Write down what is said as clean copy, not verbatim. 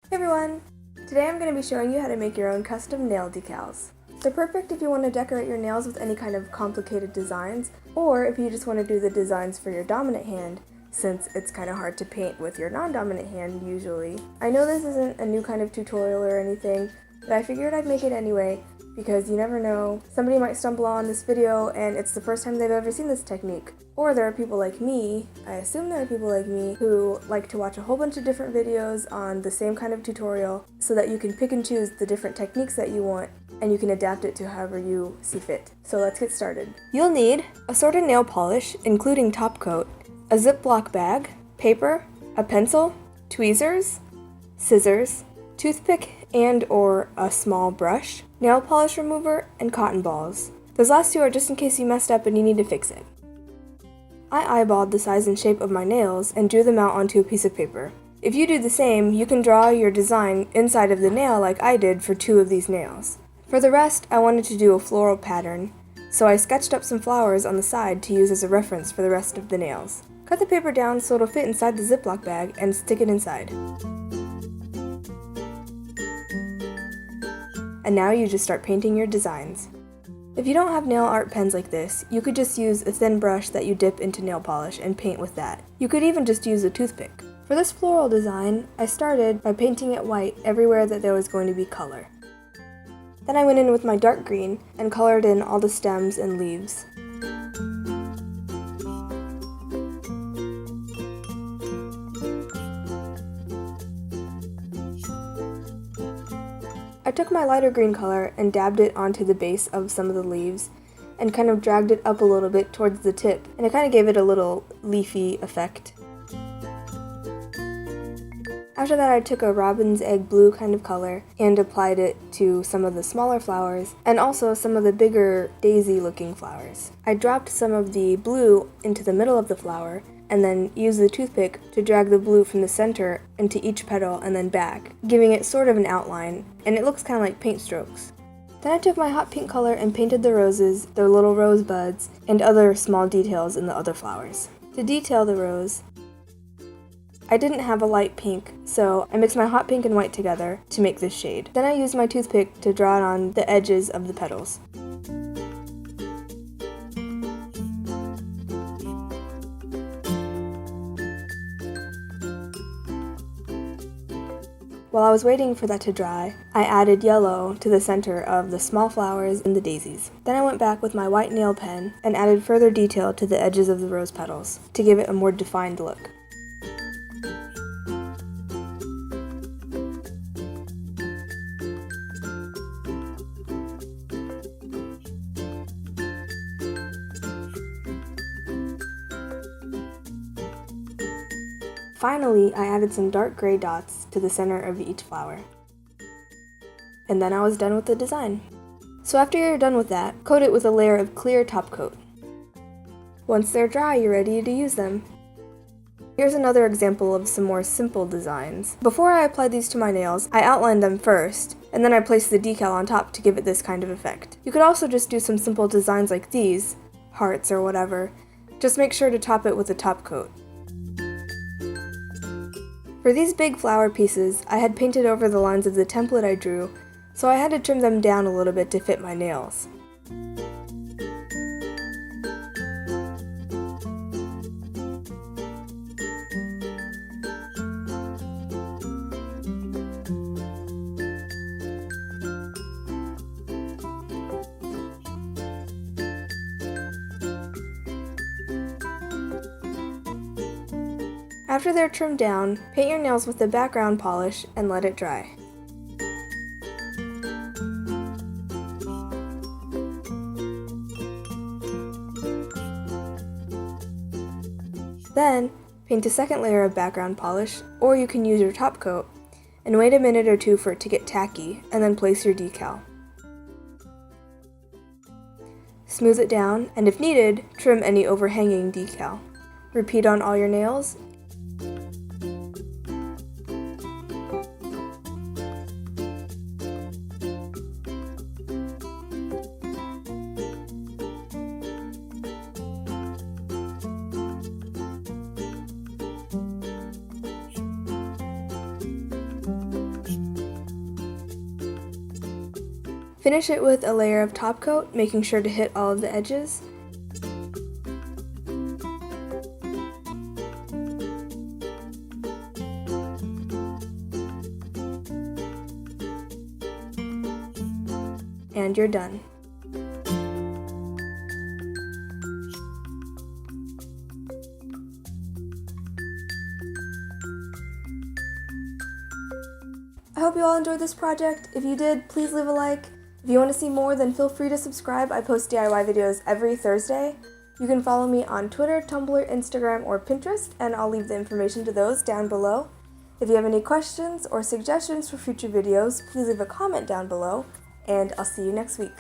Hey everyone! Today I'm going to be showing you how to make your own custom nail decals. They're perfect if you want to decorate your nails with any kind of complicated designs, or if you just want to do the designs for your dominant hand, since it's kind of hard to paint with your non-dominant hand usually. I know this isn't a new kind of tutorial or anything, but I figured I'd make it anyway, because you never know, somebody might stumble on this video and it's the first time they've ever seen this technique. Or there are people like me, I assume there are people like me, who like to watch a whole bunch of different videos on the same kind of tutorial so that you can pick and choose the different techniques that you want and you can adapt it to however you see fit. So let's get started. You'll need assorted nail polish, including top coat, a Ziploc bag, paper, a pencil, tweezers, scissors, toothpick and/or a small brush, nail polish remover, and cotton balls. Those last two are just in case you messed up and you need to fix it. I eyeballed the size and shape of my nails and drew them out onto a piece of paper. If you do the same, you can draw your design inside of the nail like I did for two of these nails. For the rest, I wanted to do a floral pattern, so I sketched up some flowers on the side to use as a reference for the rest of the nails. Cut the paper down so it'll fit inside the Ziploc bag and stick it inside. And now you just start painting your designs. If you don't have nail art pens like this, you could just use a thin brush that you dip into nail polish and paint with that. You could even just use a toothpick. For this floral design, I started by painting it white everywhere that there was going to be color. Then I went in with my dark green and colored in all the stems and leaves. I took my lighter green color and dabbed it onto the base of some of the leaves and kind of dragged it up a little bit towards the tip, and it kind of gave it a little leafy effect. After that, I took a robin's egg blue kind of color and applied it to some of the smaller flowers and also some of the bigger daisy looking flowers. I dropped some of the blue into the middle of the flower and then used the toothpick to drag the blue from the center into each petal and then back, giving it sort of an outline, and it looks kind of like paint strokes. Then I took my hot pink color and painted the roses, their little rose buds, and other small details in the other flowers. To detail the rose, I didn't have a light pink, so I mixed my hot pink and white together to make this shade. Then I used my toothpick to draw it on the edges of the petals. While I was waiting for that to dry, I added yellow to the center of the small flowers and the daisies. Then I went back with my white nail pen and added further detail to the edges of the rose petals to give it a more defined look. Finally, I added some dark gray dots to the center of each flower. And then I was done with the design. So after you're done with that, coat it with a layer of clear top coat. Once they're dry, you're ready to use them. Here's another example of some more simple designs. Before I applied these to my nails, I outlined them first, and then I placed the decal on top to give it this kind of effect. You could also just do some simple designs like these, hearts or whatever. Just make sure to top it with a top coat. For these big flower pieces, I had painted over the lines of the template I drew, so I had to trim them down a little bit to fit my nails. After they're trimmed down, paint your nails with the background polish and let it dry. Then, paint a second layer of background polish, or you can use your top coat, and wait a minute or two for it to get tacky, and then place your decal. Smooth it down, and if needed, trim any overhanging decal. Repeat on all your nails. Finish it with a layer of top coat, making sure to hit all of the edges. And you're done. I hope you all enjoyed this project. If you did, please leave a like. If you want to see more, then feel free to subscribe. I post DIY videos every Thursday. You can follow me on Twitter, Tumblr, Instagram, or Pinterest, and I'll leave the information to those down below. If you have any questions or suggestions for future videos, please leave a comment down below, and I'll see you next week.